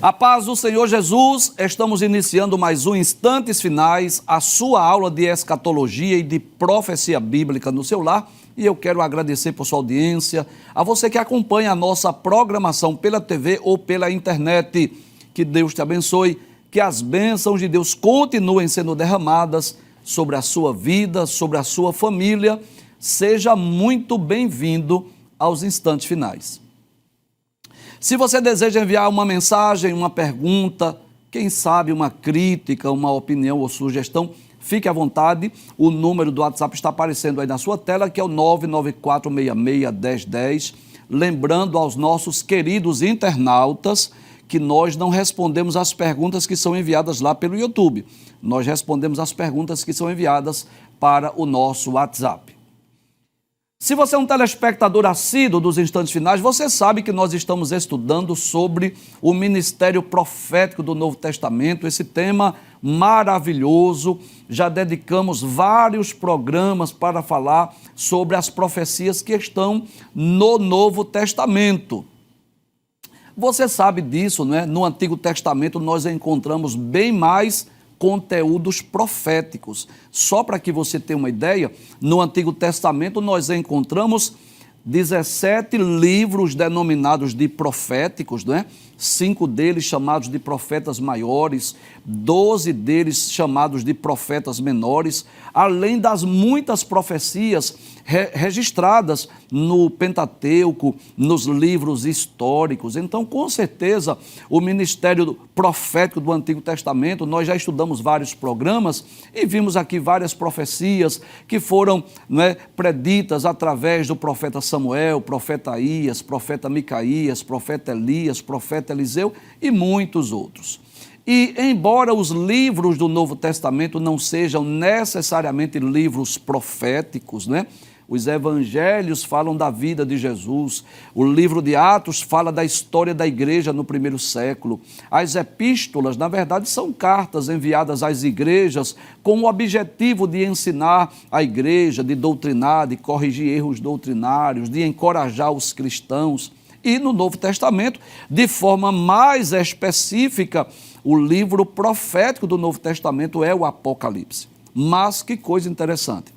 A paz do Senhor Jesus, estamos iniciando mais um Instantes Finais, a sua aula de escatologia e de profecia bíblica no seu lar. E eu quero agradecer por sua audiência, a você que acompanha a nossa programação pela TV ou pela internet. Que Deus te abençoe, que as bênçãos de Deus continuem sendo derramadas sobre a sua vida, sobre a sua família. Seja muito bem-vindo aos Instantes Finais. Se você deseja enviar uma mensagem, uma pergunta, quem sabe uma crítica, uma opinião ou sugestão, fique à vontade. O número do WhatsApp está aparecendo aí na sua tela, que é o 994661010. Lembrando aos nossos queridos internautas que nós não respondemos as perguntas que são enviadas lá pelo YouTube. Nós respondemos as perguntas que são enviadas para o nosso WhatsApp. Se você é um telespectador assíduo dos Instantes Finais, você sabe que nós estamos estudando sobre o ministério profético do Novo Testamento, esse tema maravilhoso. Já dedicamos vários programas para falar sobre as profecias que estão no Novo Testamento. Você sabe disso, não é? No Antigo Testamento nós encontramos bem mais conteúdos proféticos. Só para que você tenha uma ideia, no Antigo Testamento nós encontramos 17 livros denominados de proféticos, né? 5 deles chamados de profetas maiores, 12 deles chamados de profetas menores, além das muitas profecias registradas no Pentateuco, nos livros históricos. Então, com certeza, o ministério profético do Antigo Testamento, nós já estudamos vários programas e vimos aqui várias profecias que foram, né, preditas através do profeta Samuel, profeta Aías, profeta Micaías, profeta Elias, profeta Eliseu e muitos outros. E embora os livros do Novo Testamento não sejam necessariamente livros proféticos, né? Os evangelhos falam da vida de Jesus, o livro de Atos fala da história da igreja no primeiro século. As epístolas, na verdade, são cartas enviadas às igrejas com o objetivo de ensinar a igreja, de doutrinar, de corrigir erros doutrinários, de encorajar os cristãos. E no Novo Testamento, de forma mais específica, o livro profético do Novo Testamento é o Apocalipse. Mas que coisa interessante,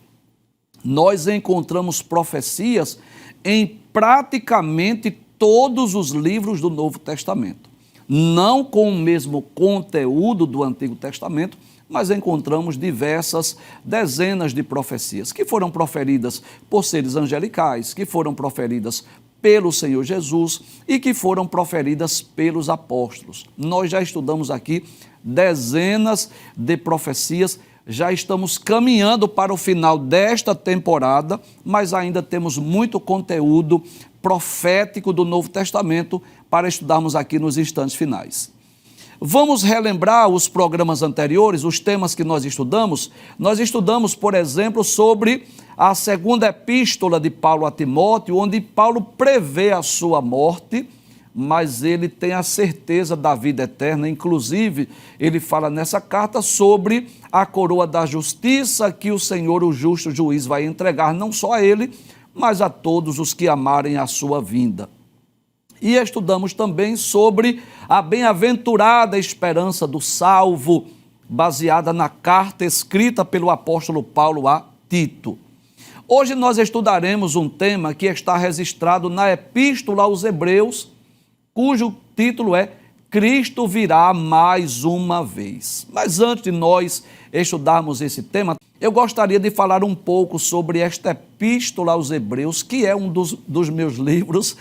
nós encontramos profecias em praticamente todos os livros do Novo Testamento. Não com o mesmo conteúdo do Antigo Testamento, mas encontramos diversas dezenas de profecias que foram proferidas por seres angelicais, que foram proferidas pelo Senhor Jesus e que foram proferidas pelos apóstolos. Nós já estudamos aqui dezenas de profecias, já estamos caminhando para o final desta temporada, mas ainda temos muito conteúdo profético do Novo Testamento para estudarmos aqui nos instantes finais. Vamos relembrar os programas anteriores, os temas que nós estudamos. Nós estudamos, por exemplo, sobre a segunda epístola de Paulo a Timóteo, onde Paulo prevê a sua morte, mas ele tem a certeza da vida eterna. Inclusive, ele fala nessa carta sobre a coroa da justiça que o Senhor, o justo juiz, vai entregar não só a ele, mas a todos os que amarem a sua vinda. E estudamos também sobre a bem-aventurada esperança do salvo, baseada na carta escrita pelo apóstolo Paulo a Tito. Hoje nós estudaremos um tema que está registrado na Epístola aos Hebreus, cujo título é Cristo virá mais uma vez. Mas antes de nós estudarmos esse tema, eu gostaria de falar um pouco sobre esta Epístola aos Hebreus, que é um dos meus livros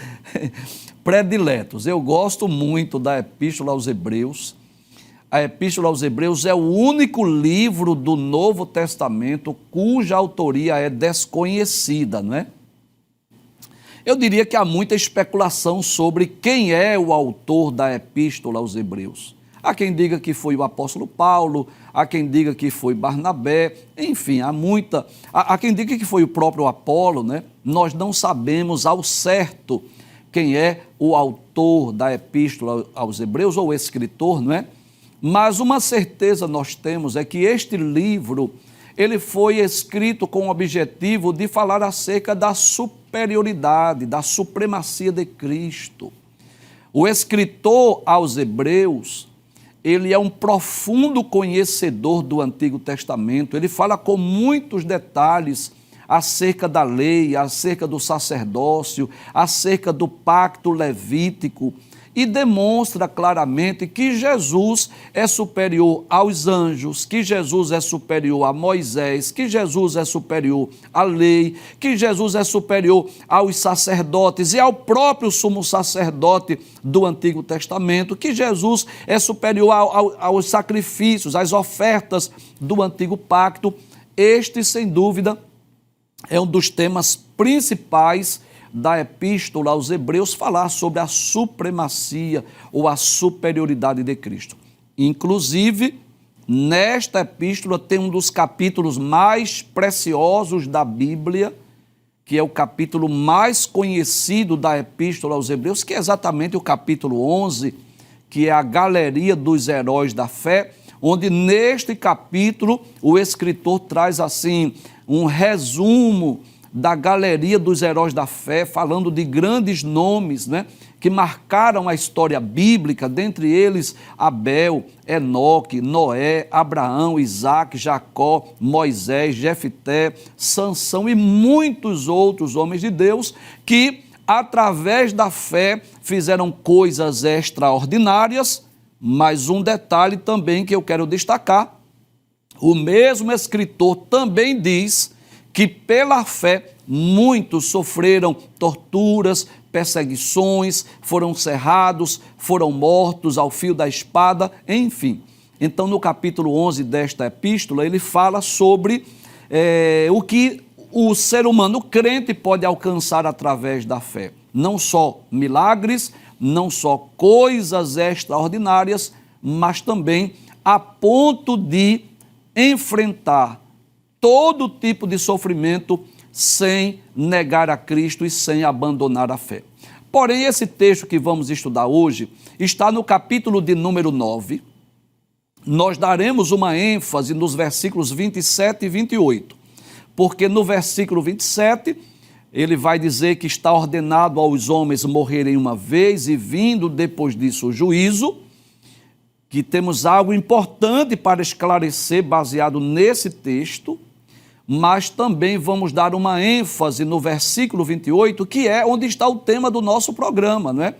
prediletos. Eu gosto muito da Epístola aos Hebreus. A Epístola aos Hebreus é o único livro do Novo Testamento cuja autoria é desconhecida, não é? Eu diria que há muita especulação sobre quem é o autor da Epístola aos Hebreus. Há quem diga que foi o apóstolo Paulo, há quem diga que foi Barnabé, enfim, há quem diga que foi o próprio Apolo, né? Nós não sabemos ao certo quem é o autor da Epístola aos Hebreus, ou o escritor, não é? Mas uma certeza nós temos é que este livro, ele foi escrito com o objetivo de falar acerca da superioridade, da supremacia de Cristo. O escritor aos Hebreus, ele é um profundo conhecedor do Antigo Testamento. Ele fala com muitos detalhes acerca da lei, acerca do sacerdócio, acerca do pacto levítico, e demonstra claramente que Jesus é superior aos anjos, que Jesus é superior a Moisés, que Jesus é superior à lei, que Jesus é superior aos sacerdotes e ao próprio sumo sacerdote do Antigo Testamento, que Jesus é superior aos sacrifícios, às ofertas do Antigo Pacto. Este, sem dúvida, é um dos temas principais da Epístola aos Hebreus, falar sobre a supremacia ou a superioridade de Cristo. Inclusive, nesta epístola tem um dos capítulos mais preciosos da Bíblia, que é o capítulo mais conhecido da Epístola aos Hebreus, que é exatamente o capítulo 11, que é a galeria dos heróis da fé, onde neste capítulo o escritor traz assim um resumo da galeria dos heróis da fé, falando de grandes nomes, né, que marcaram a história bíblica, dentre eles Abel, Enoque, Noé, Abraão, Isaque, Jacó, Moisés, Jefté, Sansão e muitos outros homens de Deus que, através da fé, fizeram coisas extraordinárias. Mas um detalhe também que eu quero destacar: o mesmo escritor também diz que pela fé muitos sofreram torturas, perseguições, foram cerrados, foram mortos ao fio da espada, enfim. Então, no capítulo 11 desta epístola, ele fala sobre o que o ser humano crente pode alcançar através da fé. Não só milagres, não só coisas extraordinárias, mas também a ponto de enfrentar todo tipo de sofrimento sem negar a Cristo e sem abandonar a fé. Porém, esse texto que vamos estudar hoje está no capítulo de número 9. Nós daremos uma ênfase nos versículos 27 e 28, porque no versículo 27 ele vai dizer que está ordenado aos homens morrerem uma vez e vindo depois disso o juízo, que temos algo importante para esclarecer baseado nesse texto, mas também vamos dar uma ênfase no versículo 28, que é onde está o tema do nosso programa, não é?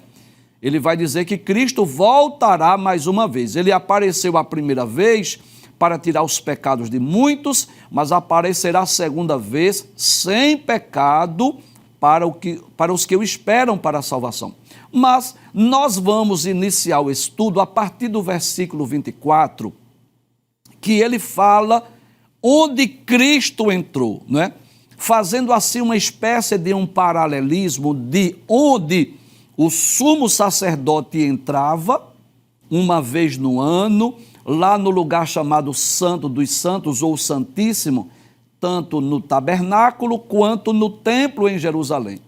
Ele vai dizer que Cristo voltará mais uma vez. Ele apareceu a primeira vez para tirar os pecados de muitos, mas aparecerá a segunda vez sem pecado para os que o esperam para a salvação. Mas nós vamos iniciar o estudo a partir do versículo 24, que ele fala onde Cristo entrou, não é? Fazendo assim uma espécie de um paralelismo de onde o sumo sacerdote entrava uma vez no ano, lá no lugar chamado Santo dos Santos ou Santíssimo, tanto no tabernáculo quanto no templo em Jerusalém.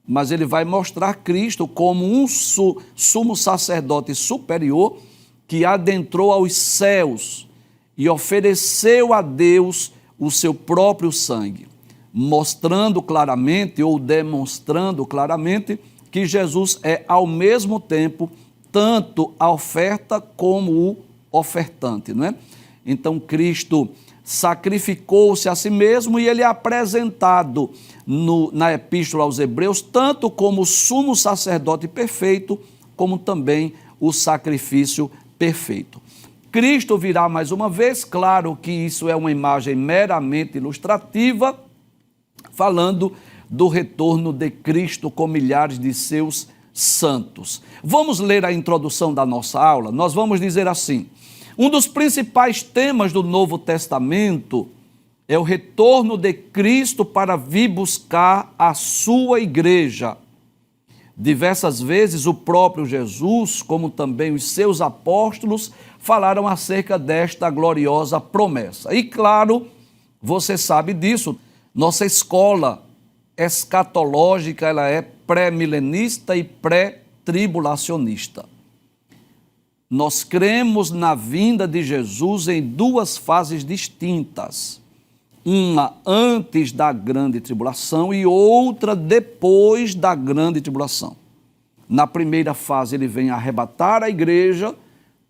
Mas ele vai mostrar Cristo como um sumo sacerdote superior que adentrou aos céus e ofereceu a Deus o seu próprio sangue, mostrando claramente ou demonstrando claramente que Jesus é ao mesmo tempo tanto a oferta como o ofertante, não é? Então Cristo sacrificou-se a si mesmo e ele é apresentado na Epístola aos Hebreus tanto como o sumo sacerdote perfeito, como também o sacrifício perfeito. Cristo virá mais uma vez, claro que isso é uma imagem meramente ilustrativa, falando do retorno de Cristo com milhares de seus santos. Vamos ler a introdução da nossa aula? Nós vamos dizer assim: um dos principais temas do Novo Testamento é o retorno de Cristo para vir buscar a sua igreja. Diversas vezes o próprio Jesus, como também os seus apóstolos, falaram acerca desta gloriosa promessa. E claro, você sabe disso, nossa escola escatológica ela é pré-milenista e pré-tribulacionista. Nós cremos na vinda de Jesus em duas fases distintas. Uma antes da grande tribulação e outra depois da grande tribulação. Na primeira fase, ele vem arrebatar a igreja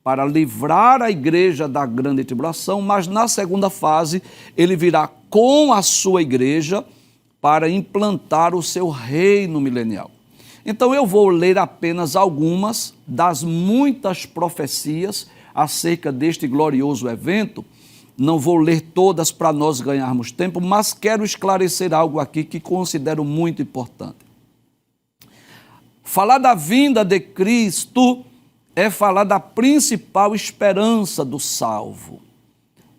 para livrar a igreja da grande tribulação, mas na segunda fase, ele virá com a sua igreja para implantar o seu reino milenial. Então eu vou ler apenas algumas das muitas profecias acerca deste glorioso evento. Não vou ler todas para nós ganharmos tempo, mas quero esclarecer algo aqui que considero muito importante. Falar da vinda de Cristo é falar da principal esperança do salvo,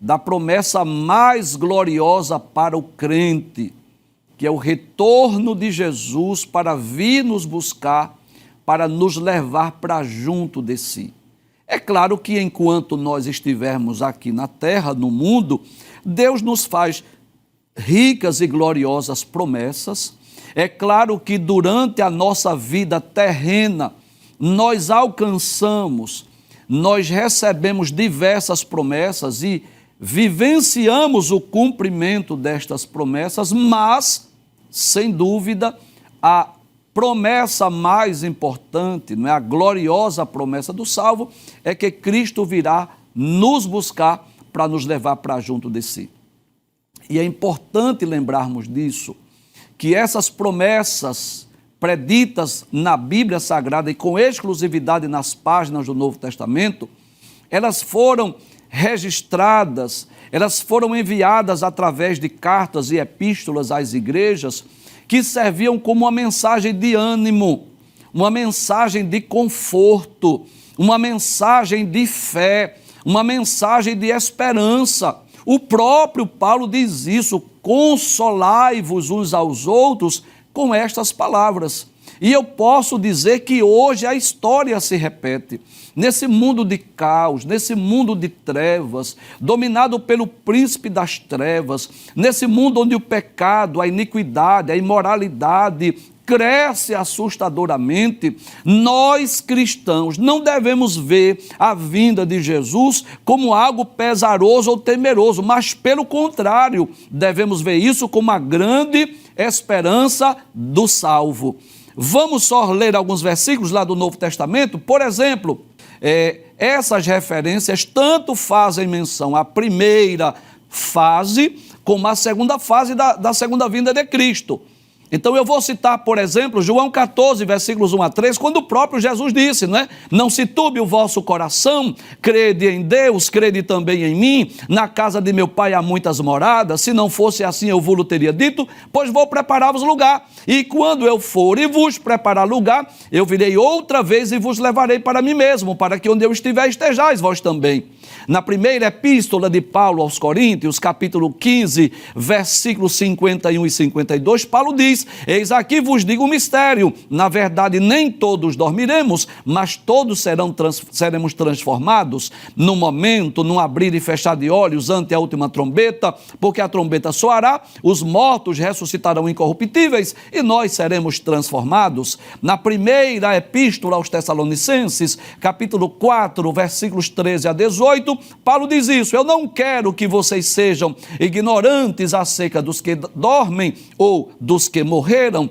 da promessa mais gloriosa para o crente, que é o retorno de Jesus para vir nos buscar, para nos levar para junto de si. É claro que enquanto nós estivermos aqui na terra, no mundo, Deus nos faz ricas e gloriosas promessas. É claro que durante a nossa vida terrena, nós alcançamos, nós recebemos diversas promessas e vivenciamos o cumprimento destas promessas, mas, sem dúvida, a promessa mais importante, não é? A gloriosa promessa do salvo, é que Cristo virá nos buscar para nos levar para junto de si. E é importante lembrarmos disso, que essas promessas preditas na Bíblia Sagrada e com exclusividade nas páginas do Novo Testamento, elas foram registradas, elas foram enviadas através de cartas e epístolas às igrejas que serviam como uma mensagem de ânimo, uma mensagem de conforto, uma mensagem de fé, uma mensagem de esperança. O próprio Paulo diz isso: consolai-vos uns aos outros com estas palavras. E eu posso dizer que hoje a história se repete. Nesse mundo de caos, nesse mundo de trevas, dominado pelo príncipe das trevas, nesse mundo onde o pecado, a iniquidade, a imoralidade cresce assustadoramente, nós cristãos não devemos ver a vinda de Jesus como algo pesaroso ou temeroso, mas pelo contrário, devemos ver isso como a grande esperança do salvo. Vamos só ler alguns versículos lá do Novo Testamento. Por exemplo, essas referências tanto fazem menção à primeira fase como à segunda fase da segunda vinda de Cristo. Então eu vou citar, por exemplo, João 14, versículos 1 a 3, quando o próprio Jesus disse, não é? Não se turbe o vosso coração, crede em Deus, crede também em mim, na casa de meu pai há muitas moradas, se não fosse assim eu vos teria dito, pois vou preparar-vos lugar, e quando eu for e vos preparar lugar, eu virei outra vez e vos levarei para mim mesmo, para que onde eu estiver estejais vós também. Na primeira epístola de Paulo aos Coríntios, capítulo 15, versículos 51 e 52, Paulo diz: eis aqui vos digo um mistério, na verdade nem todos dormiremos, mas todos seremos transformados num momento, num abrir e fechar de olhos ante a última trombeta, porque a trombeta soará, os mortos ressuscitarão incorruptíveis e nós seremos transformados. Na primeira epístola aos Tessalonicenses, capítulo 4, versículos 13 a 18, Paulo diz isso: eu não quero que vocês sejam ignorantes acerca dos que dormem ou dos que morreram,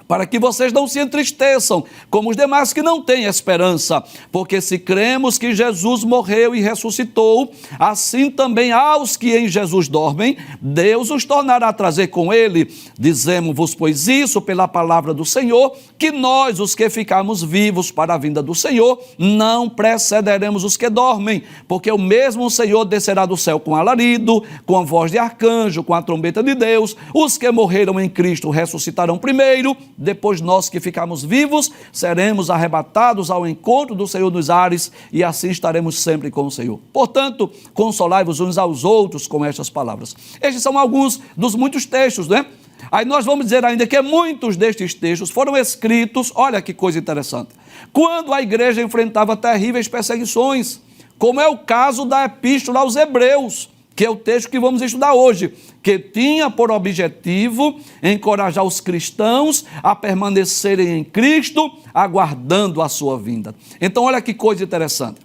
para que vocês não se entristeçam, como os demais que não têm esperança. Porque se cremos que Jesus morreu e ressuscitou, assim também aos que em Jesus dormem, Deus os tornará a trazer com ele. Dizemos-vos, pois, isso pela palavra do Senhor, que nós, os que ficarmos vivos para a vinda do Senhor, não precederemos os que dormem, porque o mesmo Senhor descerá do céu com alarido, com a voz de arcanjo, com a trombeta de Deus. Os que morreram em Cristo ressuscitarão primeiro, depois nós que ficarmos vivos, seremos arrebatados ao encontro do Senhor nos ares, e assim estaremos sempre com o Senhor. Portanto, consolai-vos uns aos outros com estas palavras. Estes são alguns dos muitos textos, né? Aí nós vamos dizer ainda que muitos destes textos foram escritos, olha que coisa interessante, quando a igreja enfrentava terríveis perseguições, como é o caso da epístola aos Hebreus, que é o texto que vamos estudar hoje, que tinha por objetivo encorajar os cristãos a permanecerem em Cristo, aguardando a sua vinda. Então, olha que coisa interessante.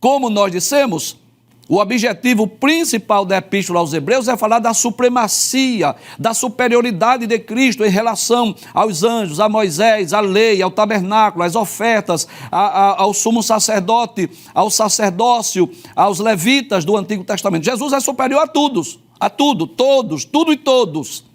Como nós dissemos, O objetivo principal da Epístola aos Hebreus é falar da supremacia, da superioridade de Cristo em relação aos anjos, a Moisés, à lei, ao tabernáculo, às ofertas, ao sumo sacerdote, ao sacerdócio, aos levitas do Antigo Testamento. Jesus é superior a tudo, todos, tudo e todos.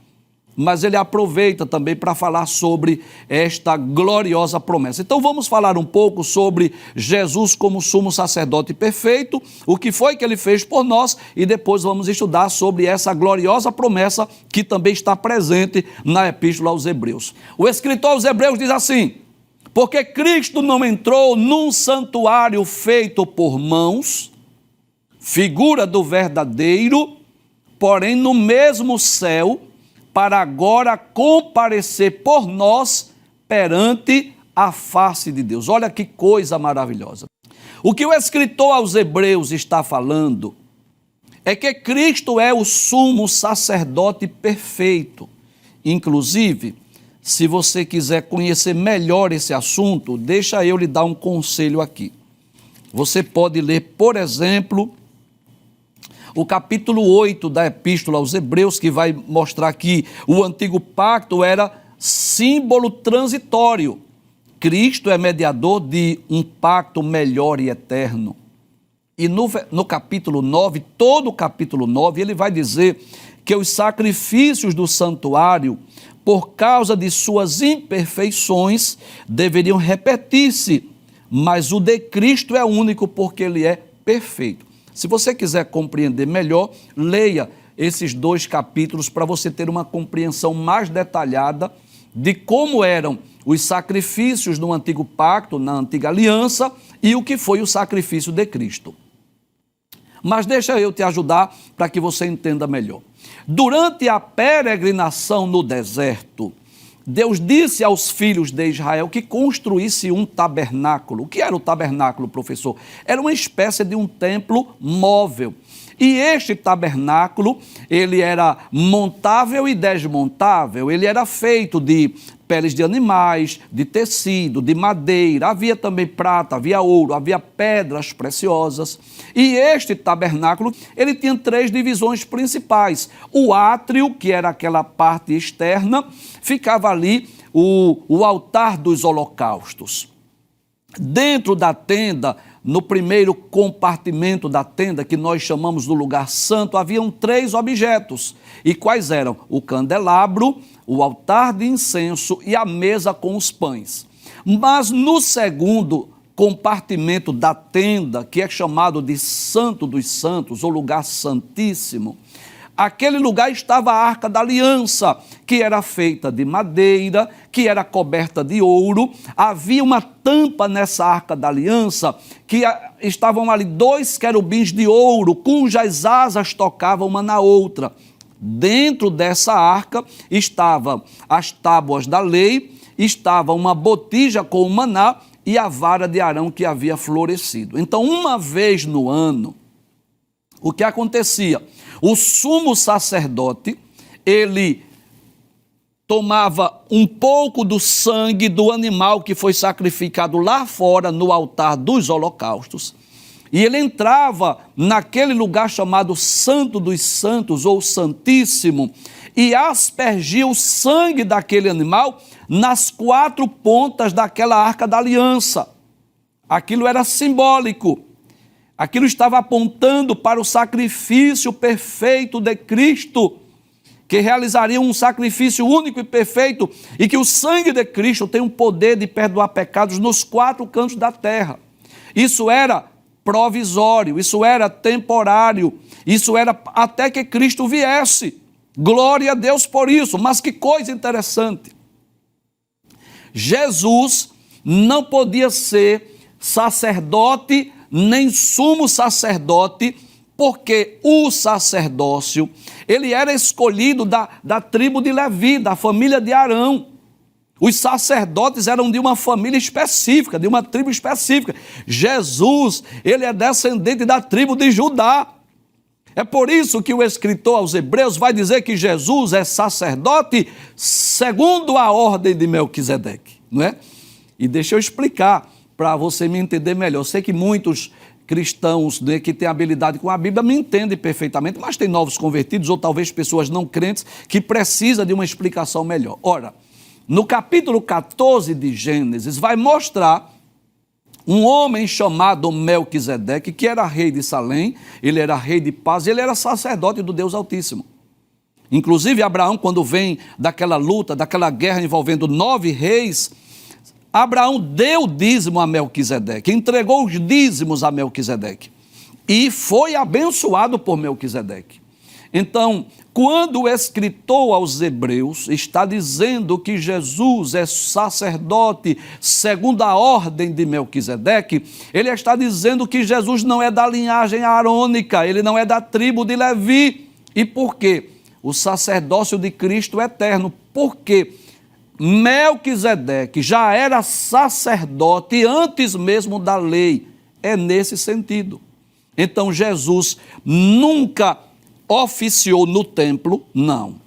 Mas ele aproveita também para falar sobre esta gloriosa promessa. Então vamos falar um pouco sobre Jesus como sumo sacerdote perfeito, o que foi que ele fez por nós, e depois vamos estudar sobre essa gloriosa promessa que também está presente na Epístola aos Hebreus. O escritor aos Hebreus diz assim: porque Cristo não entrou num santuário feito por mãos, figura do verdadeiro, porém no mesmo céu, para agora comparecer por nós perante a face de Deus. Olha que coisa maravilhosa. O que o escritor aos Hebreus está falando é que Cristo é o sumo sacerdote perfeito. Inclusive, se você quiser conhecer melhor esse assunto, deixa eu lhe dar um conselho aqui. Você pode ler, por exemplo, o capítulo 8 da Epístola aos Hebreus, que vai mostrar que o antigo pacto era símbolo transitório. Cristo é mediador de um pacto melhor e eterno. E no capítulo 9, todo o capítulo 9, ele vai dizer que os sacrifícios do santuário, por causa de suas imperfeições, deveriam repetir-se, mas o de Cristo é único porque ele é perfeito. Se você quiser compreender melhor, leia esses 2 capítulos para você ter uma compreensão mais detalhada de como eram os sacrifícios no antigo pacto, na antiga aliança, e o que foi o sacrifício de Cristo. Mas deixa eu te ajudar para que você entenda melhor. Durante a peregrinação no deserto, Deus disse aos filhos de Israel que construísse um tabernáculo. O que era o tabernáculo, professor? Era uma espécie de um templo móvel. E este tabernáculo, ele era montável e desmontável. Ele era feito de peles de animais, de tecido, de madeira. Havia também prata, havia ouro, havia pedras preciosas. E este tabernáculo, ele tinha 3 divisões principais. O átrio, que era aquela parte externa, ficava ali o altar dos holocaustos. Dentro da tenda, no primeiro compartimento da tenda, que nós chamamos do lugar santo, haviam 3 objetos. E quais eram? O candelabro, o altar de incenso e a mesa com os pães. Mas no segundo compartimento da tenda, que é chamado de Santo dos Santos, ou lugar santíssimo, aquele lugar estava a Arca da Aliança, que era feita de madeira, que era coberta de ouro. Havia uma tampa nessa Arca da Aliança, que estavam ali 2 querubins de ouro, cujas asas tocavam uma na outra. Dentro dessa arca estavam as tábuas da lei, estava uma botija com o maná e a vara de Arão que havia florescido. Então, uma vez no ano, o que acontecia? O sumo sacerdote, ele tomava um pouco do sangue do animal que foi sacrificado lá fora no altar dos holocaustos, e ele entrava naquele lugar chamado Santo dos Santos ou Santíssimo e aspergia o sangue daquele animal nas 4 pontas daquela Arca da Aliança. Aquilo era simbólico. Aquilo estava apontando para o sacrifício perfeito de Cristo, que realizaria um sacrifício único e perfeito, e que o sangue de Cristo tem o poder de perdoar pecados nos 4 cantos da terra. Isso era provisório, isso era temporário, isso era até que Cristo viesse. Glória a Deus por isso. Mas que coisa interessante. Jesus não podia ser sacerdote nem sumo sacerdote, porque o sacerdócio, ele era escolhido da tribo de Levi, da família de Arão. Os sacerdotes eram de uma família específica, de uma tribo específica. Jesus, ele é descendente da tribo de Judá. É por isso que o escritor aos Hebreus vai dizer que Jesus é sacerdote segundo a ordem de Melquisedeque, não é? E deixa eu explicar para você me entender melhor. Eu sei que muitos cristãos, né, que têm habilidade com a Bíblia me entendem perfeitamente, mas tem novos convertidos ou talvez pessoas não crentes que precisam de uma explicação melhor. Ora, no capítulo 14 de Gênesis vai mostrar um homem chamado Melquisedeque, que era rei de Salém, ele era rei de paz, ele era sacerdote do Deus Altíssimo. Inclusive, Abraão, quando vem daquela luta, daquela guerra envolvendo 9 reis, Abraão deu dízimo a Melquisedeque, entregou os dízimos a Melquisedeque e foi abençoado por Melquisedeque. Então, quando o escritor aos Hebreus está dizendo que Jesus é sacerdote segundo a ordem de Melquisedeque, ele está dizendo que Jesus não é da linhagem arônica, ele não é da tribo de Levi. E por quê? O sacerdócio de Cristo é eterno. Porque Melquisedeque já era sacerdote antes mesmo da lei. É nesse sentido. Então, Jesus nunca oficiou no templo, não.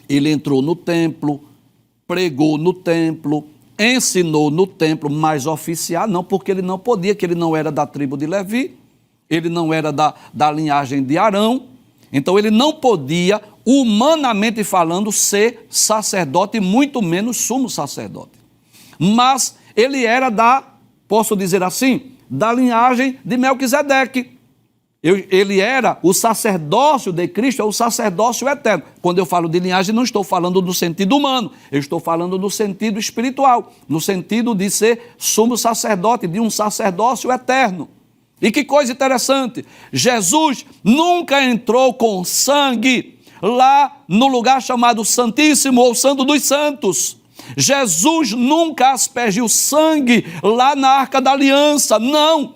Ele entrou no templo, pregou no templo, ensinou no templo, mas oficiar não, porque ele não podia, que ele não era da tribo de Levi, ele não era da linhagem de Arão, então ele não podia, humanamente falando, ser sacerdote, muito menos sumo sacerdote. Mas ele era posso dizer assim, da linhagem de Melquisedeque. Ele era o sacerdócio de Cristo, é o sacerdócio eterno. Quando eu falo de linhagem, não estou falando no sentido humano, eu estou falando no sentido espiritual, no sentido de ser sumo sacerdote, de um sacerdócio eterno. E que coisa interessante, Jesus nunca entrou com sangue lá no lugar chamado Santíssimo ou Santo dos Santos. Jesus nunca aspergiu sangue lá na Arca da Aliança, não.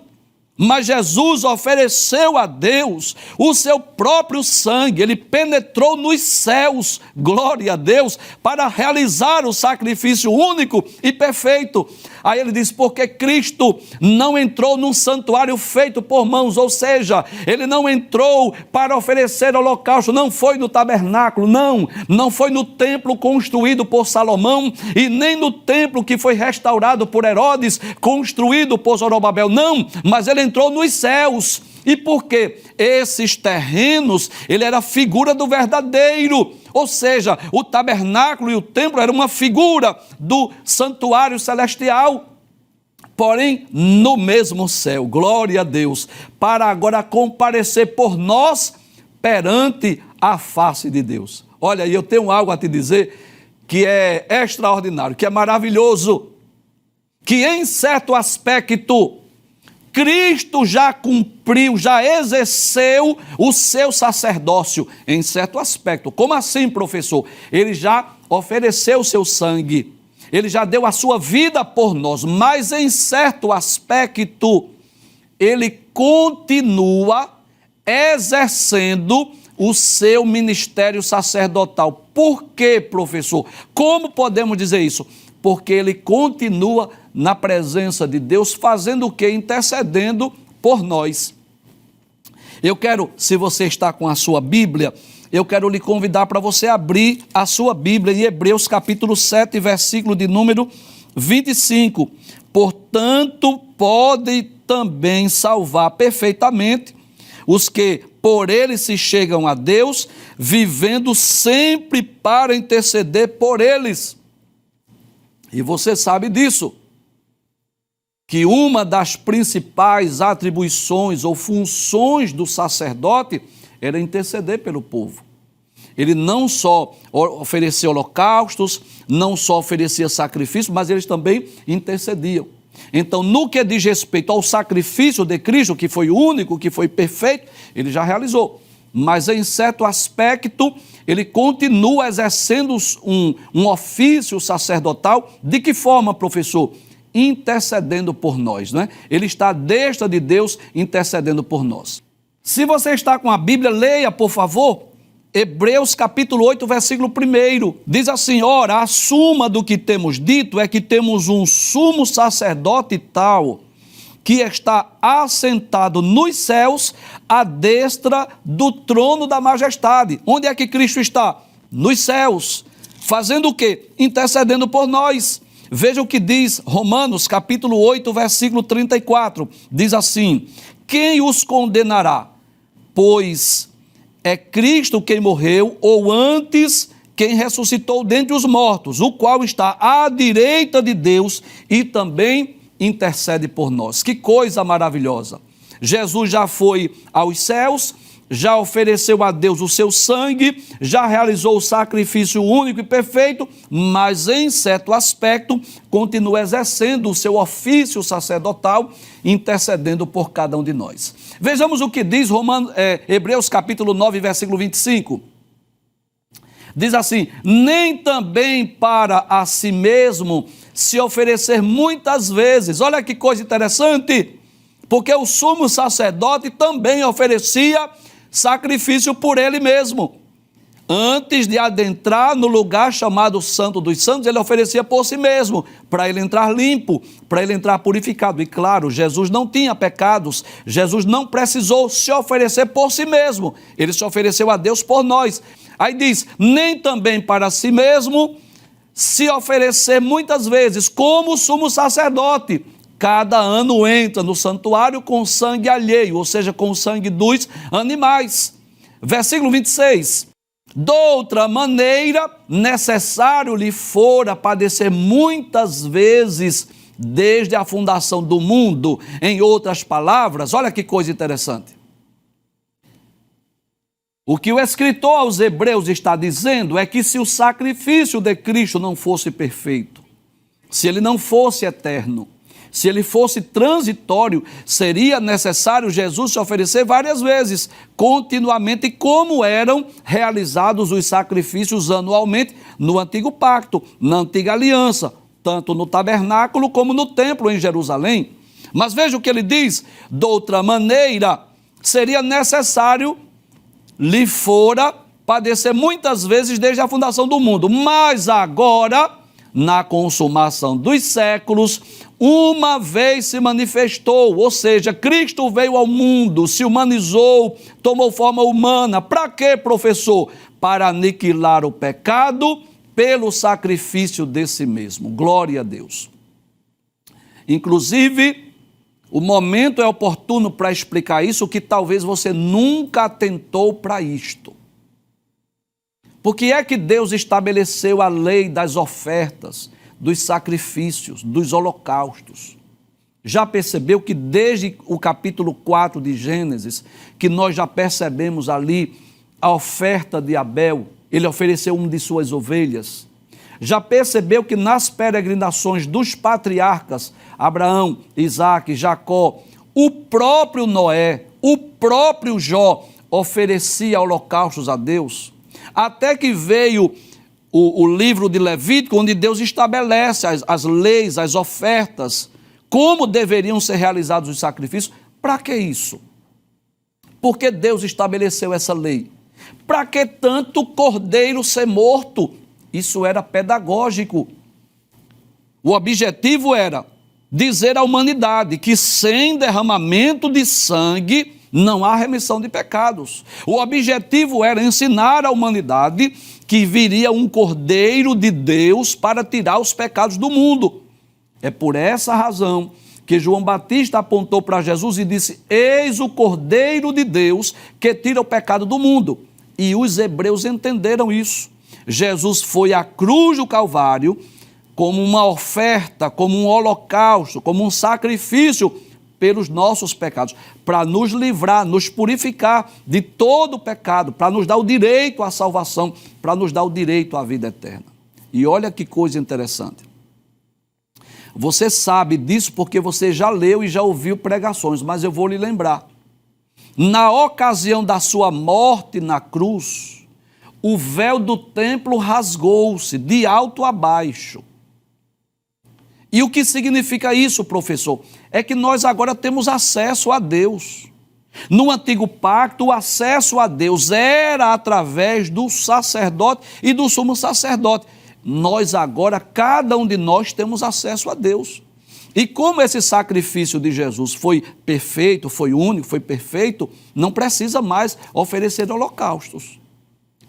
Mas Jesus ofereceu a Deus o seu próprio sangue, ele penetrou nos céus, glória a Deus, para realizar o sacrifício único e perfeito. Aí ele diz, porque Cristo não entrou num santuário feito por mãos, ou seja, ele não entrou para oferecer holocausto, não foi no tabernáculo, não foi no templo construído por Salomão, e nem no templo que foi restaurado por Herodes, construído por Zorobabel, não, mas ele entrou nos céus. E por quê? Esses terrenos, ele era figura do verdadeiro, ou seja, o tabernáculo e o templo era uma figura do santuário celestial, porém no mesmo céu, glória a Deus, para agora comparecer por nós perante a face de Deus. Olha, eu tenho algo a te dizer que é extraordinário, que é maravilhoso, que em certo aspecto Cristo já cumpriu, já exerceu o seu sacerdócio em certo aspecto. Como assim, professor? Ele já ofereceu o seu sangue, ele já deu a sua vida por nós, mas em certo aspecto, ele continua exercendo o seu ministério sacerdotal. Por quê, professor? Como podemos dizer isso? Porque ele continua na presença de Deus, fazendo o quê? Intercedendo por nós. Eu quero, se você está com a sua Bíblia, eu quero lhe convidar para você abrir a sua Bíblia em Hebreus capítulo 7, versículo de número 25. Portanto, pode também salvar perfeitamente os que por ele se chegam a Deus, vivendo sempre para interceder por eles. E você sabe disso, que uma das principais atribuições ou funções do sacerdote era interceder pelo povo. Ele não só oferecia holocaustos, não só oferecia sacrifícios, mas eles também intercediam. Então, no que diz respeito ao sacrifício de Cristo, que foi único, que foi perfeito, ele já realizou. Mas em certo aspecto, ele continua exercendo um ofício sacerdotal. De que forma, professor? Intercedendo por nós, né? Ele está à destra de Deus intercedendo por nós. Se você está com a Bíblia, leia, por favor, Hebreus capítulo 8, versículo 1. Diz assim, ora, a suma do que temos dito é que temos um sumo sacerdote tal, que está assentado nos céus, à destra do trono da majestade. Onde é que Cristo está? Nos céus. Fazendo o quê? Intercedendo por nós. Veja o que diz Romanos, capítulo 8, versículo 34. Diz assim: quem os condenará? Pois é Cristo quem morreu, ou antes quem ressuscitou dentre os mortos, o qual está à direita de Deus e também intercede por nós. Que coisa maravilhosa! Jesus já foi aos céus, já ofereceu a Deus o seu sangue, já realizou o sacrifício único e perfeito, mas em certo aspecto continua exercendo o seu ofício sacerdotal, intercedendo por cada um de nós. Vejamos o que diz Hebreus capítulo 9, versículo 25. Diz assim: nem também para a si mesmo se oferecer muitas vezes. Olha que coisa interessante, porque o sumo sacerdote também oferecia sacrifício por ele mesmo. Antes de adentrar no lugar chamado Santo dos Santos, ele oferecia por si mesmo, para ele entrar limpo, para ele entrar purificado. E claro, Jesus não tinha pecados, Jesus não precisou se oferecer por si mesmo, ele se ofereceu a Deus por nós. Aí diz: nem também para si mesmo se oferecer muitas vezes, como o sumo sacerdote cada ano entra no santuário com sangue alheio, ou seja, com o sangue dos animais. Versículo 26. Doutra maneira, necessário lhe fora padecer muitas vezes desde a fundação do mundo. Em outras palavras, olha que coisa interessante. O que o escritor aos Hebreus está dizendo é que se o sacrifício de Cristo não fosse perfeito, se ele não fosse eterno, se ele fosse transitório, seria necessário Jesus se oferecer várias vezes, continuamente, como eram realizados os sacrifícios anualmente no antigo pacto, na antiga aliança, tanto no tabernáculo como no templo em Jerusalém. Mas veja o que ele diz: de outra maneira, seria necessário lhe fora padecer muitas vezes desde a fundação do mundo, mas agora, na consumação dos séculos, uma vez se manifestou, ou seja, Cristo veio ao mundo, se humanizou, tomou forma humana. Para quê, professor? Para aniquilar o pecado pelo sacrifício de si mesmo. Glória a Deus. Inclusive, o momento é oportuno para explicar isso, que talvez você nunca atentou para isto. Por que é que Deus estabeleceu a lei das ofertas, dos sacrifícios, dos holocaustos? Já percebeu que desde o capítulo 4 de Gênesis, que nós já percebemos ali a oferta de Abel, ele ofereceu uma de suas ovelhas. Já percebeu que nas peregrinações dos patriarcas, Abraão, Isaque, Jacó, o próprio Noé, o próprio Jó oferecia holocaustos a Deus? Até que veio o livro de Levítico, onde Deus estabelece as leis, as ofertas, como deveriam ser realizados os sacrifícios. Para que isso? Por que Deus estabeleceu essa lei? Para que tanto cordeiro ser morto? Isso era pedagógico. O objetivo era dizer à humanidade que sem derramamento de sangue não há remissão de pecados. O objetivo era ensinar à humanidade que viria um cordeiro de Deus para tirar os pecados do mundo. É por essa razão que João Batista apontou para Jesus e disse: eis o cordeiro de Deus que tira o pecado do mundo. E os hebreus entenderam isso. Jesus foi à cruz do Calvário como uma oferta, como um holocausto, como um sacrifício pelos nossos pecados, para nos livrar, nos purificar de todo o pecado, para nos dar o direito à salvação, para nos dar o direito à vida eterna. E olha que coisa interessante. Você sabe disso porque você já leu e já ouviu pregações, mas eu vou lhe lembrar. Na ocasião da sua morte na cruz, o véu do templo rasgou-se de alto a baixo. E o que significa isso, professor? É que nós agora temos acesso a Deus. No antigo pacto, o acesso a Deus era através do sacerdote e do sumo sacerdote. Nós agora, cada um de nós, temos acesso a Deus. E como esse sacrifício de Jesus foi perfeito, foi único, foi perfeito, não precisa mais oferecer holocaustos.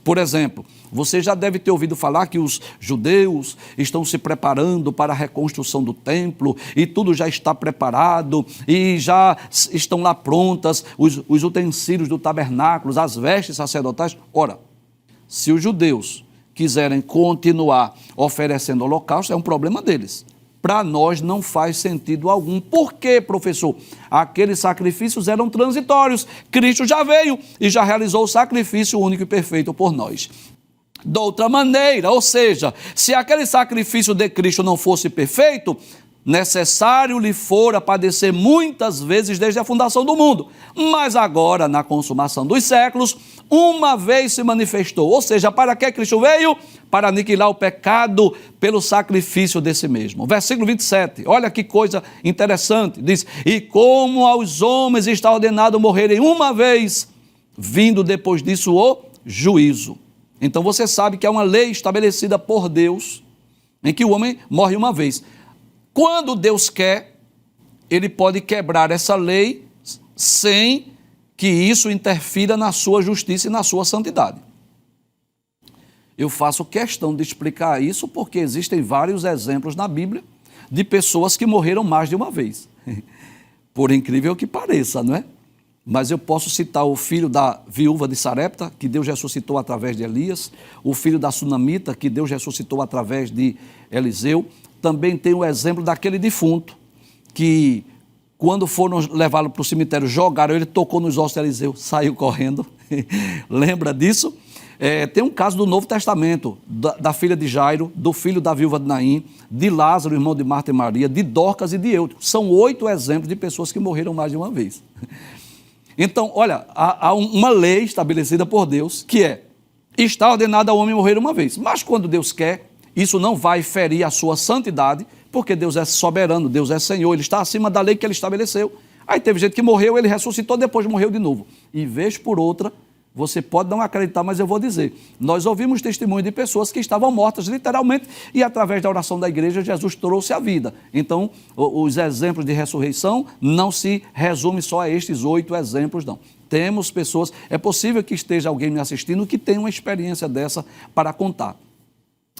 Por exemplo, você já deve ter ouvido falar que os judeus estão se preparando para a reconstrução do templo e tudo já está preparado e já estão lá prontas os utensílios do tabernáculo, as vestes sacerdotais. Ora, se os judeus quiserem continuar oferecendo holocausto, é um problema deles. Para nós não faz sentido algum. Por quê, professor? Aqueles sacrifícios eram transitórios. Cristo já veio e já realizou o sacrifício único e perfeito por nós. De outra maneira, ou seja, se aquele sacrifício de Cristo não fosse perfeito, necessário lhe fora padecer muitas vezes desde a fundação do mundo. Mas agora, na consumação dos séculos, uma vez se manifestou. Ou seja, para que Cristo veio? Para aniquilar o pecado pelo sacrifício desse mesmo. Versículo 27, olha que coisa interessante. Diz, e como aos homens está ordenado morrerem uma vez, vindo depois disso o juízo. Então você sabe que é uma lei estabelecida por Deus, em que o homem morre uma vez. Quando Deus quer, ele pode quebrar essa lei sem que isso interfira na sua justiça e na sua santidade. Eu faço questão de explicar isso porque existem vários exemplos na Bíblia de pessoas que morreram mais de uma vez. Por incrível que pareça, não é? Mas eu posso citar o filho da viúva de Sarepta, que Deus ressuscitou através de Elias, o filho da sunamita, que Deus ressuscitou através de Eliseu. Também tem o exemplo daquele defunto, que quando foram levá-lo para o cemitério, jogaram, ele tocou nos ossos de Eliseu, saiu correndo. Lembra disso? Tem um caso do Novo Testamento, da filha de Jairo, do filho da viúva de Naim, de Lázaro, irmão de Marta e Maria, de Dorcas e de Eutico. São 8 exemplos de pessoas que morreram mais de uma vez. Então, olha, há uma lei estabelecida por Deus, que está ordenado ao homem morrer uma vez. Mas quando Deus quer, isso não vai ferir a sua santidade, porque Deus é soberano, Deus é Senhor, Ele está acima da lei que Ele estabeleceu. Aí teve gente que morreu, Ele ressuscitou, depois morreu de novo. E vez por outra, você pode não acreditar, mas eu vou dizer, nós ouvimos testemunho de pessoas que estavam mortas literalmente e através da oração da igreja Jesus trouxe a vida. Então, os exemplos de ressurreição não se resumem só a estes 8 exemplos, não. Temos pessoas, é possível que esteja alguém me assistindo que tenha uma experiência dessa para contar.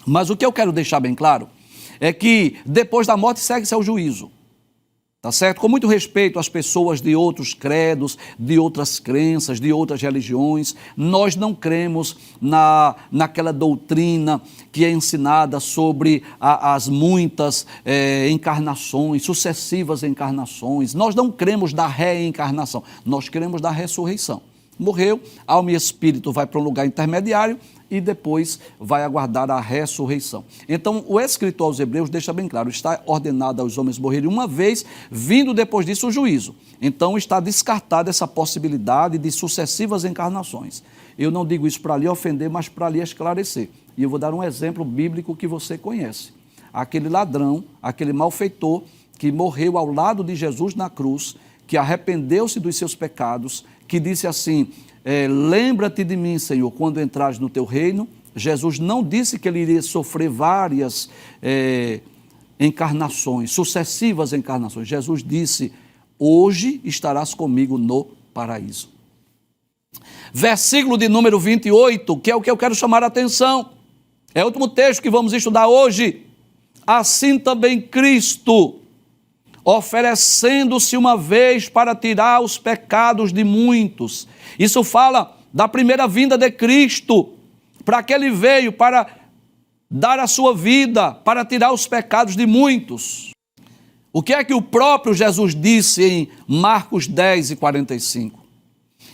Mas o que eu quero deixar bem claro é que depois da morte segue-se ao juízo. Tá certo? Com muito respeito às pessoas de outros credos, de outras crenças, de outras religiões, nós não cremos naquela doutrina que é ensinada sobre as muitas encarnações, sucessivas encarnações. Nós não cremos na reencarnação, nós cremos na ressurreição. Morreu, alma e espírito vai para um lugar intermediário e depois vai aguardar a ressurreição. Então, o escritor aos Hebreus deixa bem claro, está ordenado aos homens morrerem uma vez, vindo depois disso o juízo. Então, está descartada essa possibilidade de sucessivas encarnações. Eu não digo isso para lhe ofender, mas para lhe esclarecer. E eu vou dar um exemplo bíblico que você conhece. Aquele ladrão, aquele malfeitor que morreu ao lado de Jesus na cruz, que arrependeu-se dos seus pecados, que disse assim, lembra-te de mim, Senhor, quando entrares no teu reino. Jesus não disse que ele iria sofrer várias encarnações, sucessivas encarnações. Jesus disse, hoje estarás comigo no paraíso. Versículo de número 28, que é o que eu quero chamar a atenção. É o último texto que vamos estudar hoje. Assim também Cristo, oferecendo-se uma vez para tirar os pecados de muitos. Isso fala da primeira vinda de Cristo, para que Ele veio para dar a sua vida, para tirar os pecados de muitos. O que é que o próprio Jesus disse em Marcos 10 e 45?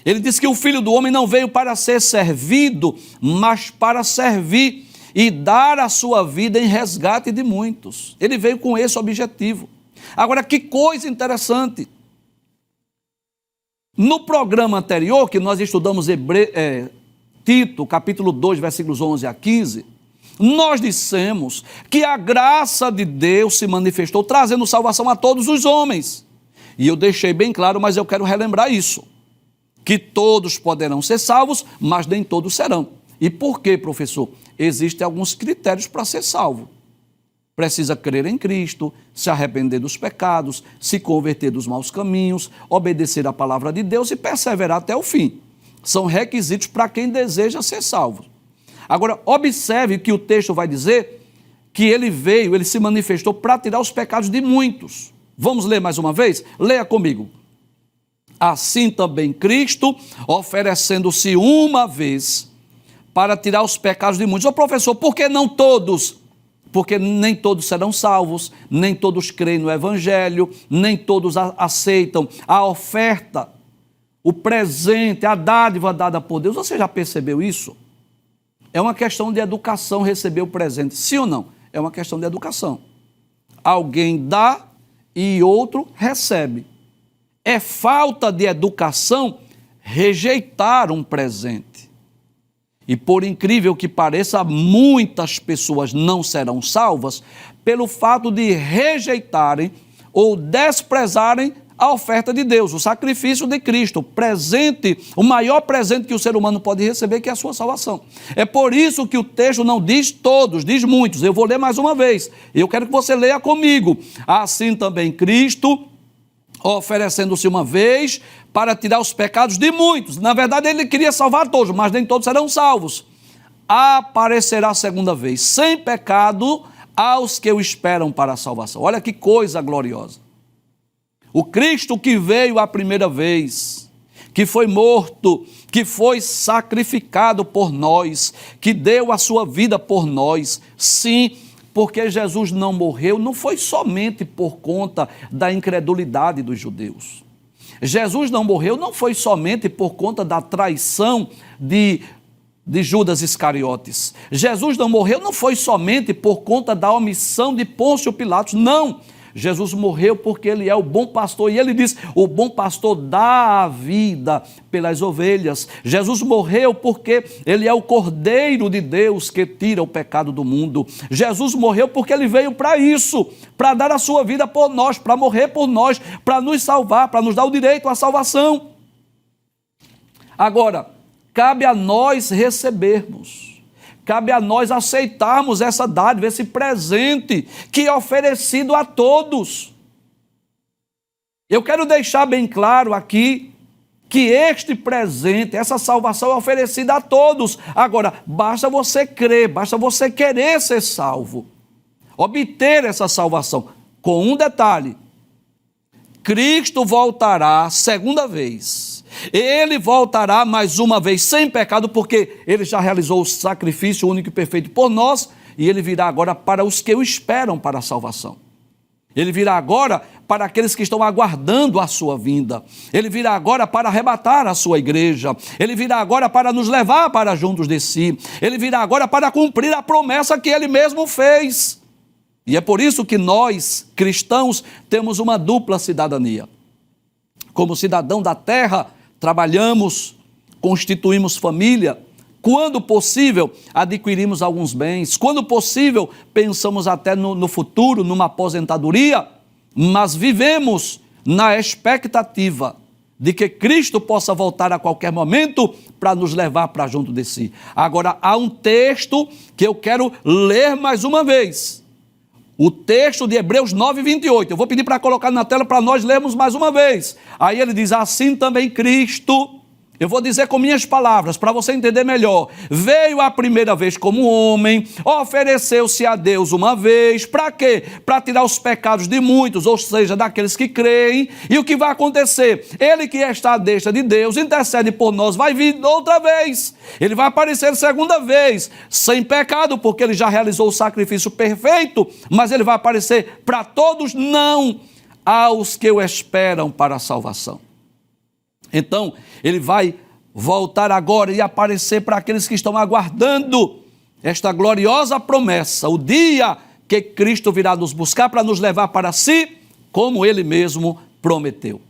Ele disse que o Filho do Homem não veio para ser servido, mas para servir e dar a sua vida em resgate de muitos. Ele veio com esse objetivo. Agora, que coisa interessante. No programa anterior, que nós estudamos Tito, capítulo 2, versículos 11 a 15, nós dissemos que a graça de Deus se manifestou trazendo salvação a todos os homens. E eu deixei bem claro, mas eu quero relembrar isso. Que todos poderão ser salvos, mas nem todos serão. E por quê, professor? Existem alguns critérios para ser salvo. Precisa crer em Cristo, se arrepender dos pecados, se converter dos maus caminhos, obedecer a palavra de Deus e perseverar até o fim. São requisitos para quem deseja ser salvo. Agora, observe que o texto vai dizer que ele veio, ele se manifestou para tirar os pecados de muitos. Vamos ler mais uma vez? Leia comigo. Assim também Cristo, oferecendo-se uma vez para tirar os pecados de muitos. Ô professor, por que não todos? Porque nem todos serão salvos, nem todos creem no Evangelho, nem todos aceitam a oferta, o presente, a dádiva dada por Deus. Você já percebeu isso? É uma questão de educação receber o presente, sim ou não? É uma questão de educação. Alguém dá e outro recebe. É falta de educação rejeitar um presente. E por incrível que pareça, muitas pessoas não serão salvas pelo fato de rejeitarem ou desprezarem a oferta de Deus, o sacrifício de Cristo, o presente, o maior presente que o ser humano pode receber, que é a sua salvação. É por isso que o texto não diz todos, diz muitos. Eu vou ler mais uma vez. Eu quero que você leia comigo. Assim também Cristo, oferecendo-se uma vez para tirar os pecados de muitos. Na verdade, ele queria salvar todos, mas nem todos serão salvos. Aparecerá a segunda vez, sem pecado, aos que o esperam para a salvação. Olha que coisa gloriosa. O Cristo que veio a primeira vez, que foi morto, que foi sacrificado por nós, que deu a sua vida por nós, sim, porque Jesus não morreu, não foi somente por conta da incredulidade dos judeus. Jesus não morreu, não foi somente por conta da traição de Judas Iscariotes. Jesus não morreu, não foi somente por conta da omissão de Pôncio Pilatos, não. Jesus morreu porque ele é o bom pastor, e ele diz, o bom pastor dá a vida pelas ovelhas. Jesus morreu porque ele é o Cordeiro de Deus que tira o pecado do mundo. Jesus morreu porque ele veio para isso, para dar a sua vida por nós, para morrer por nós, para nos salvar, para nos dar o direito à salvação. Agora, cabe a nós recebermos. Cabe a nós aceitarmos essa dádiva, esse presente que é oferecido a todos. Eu quero deixar bem claro aqui que este presente, essa salvação é oferecida a todos. Agora, basta você crer, basta você querer ser salvo, obter essa salvação. Com um detalhe, Cristo voltará segunda vez. Ele voltará mais uma vez sem pecado, porque ele já realizou o sacrifício único e perfeito por nós, e ele virá agora para os que o esperam para a salvação. Ele virá agora para aqueles que estão aguardando a sua vinda. Ele virá agora para arrebatar a sua igreja. Ele virá agora para nos levar para juntos de si. Ele virá agora para cumprir a promessa que ele mesmo fez. E é por isso que nós, cristãos, temos uma dupla cidadania. Como cidadão da terra, trabalhamos, constituímos família, quando possível, adquirimos alguns bens, quando possível, pensamos até no futuro, numa aposentadoria, mas vivemos na expectativa de que Cristo possa voltar a qualquer momento para nos levar para junto de si. Agora, há um texto que eu quero ler mais uma vez. O texto de Hebreus 9, 28. Eu vou pedir para colocar na tela para nós lermos mais uma vez. Aí ele diz, assim também Cristo, eu vou dizer com minhas palavras, para você entender melhor. Veio a primeira vez como homem, ofereceu-se a Deus uma vez. Para quê? Para tirar os pecados de muitos, ou seja, daqueles que creem. E o que vai acontecer? Ele que está à destra de Deus, intercede por nós, vai vir outra vez. Ele vai aparecer segunda vez, sem pecado, porque ele já realizou o sacrifício perfeito, mas ele vai aparecer para todos, não aos que o esperam para a salvação. Então, ele vai voltar agora e aparecer para aqueles que estão aguardando esta gloriosa promessa, o dia que Cristo virá nos buscar para nos levar para si, como ele mesmo prometeu.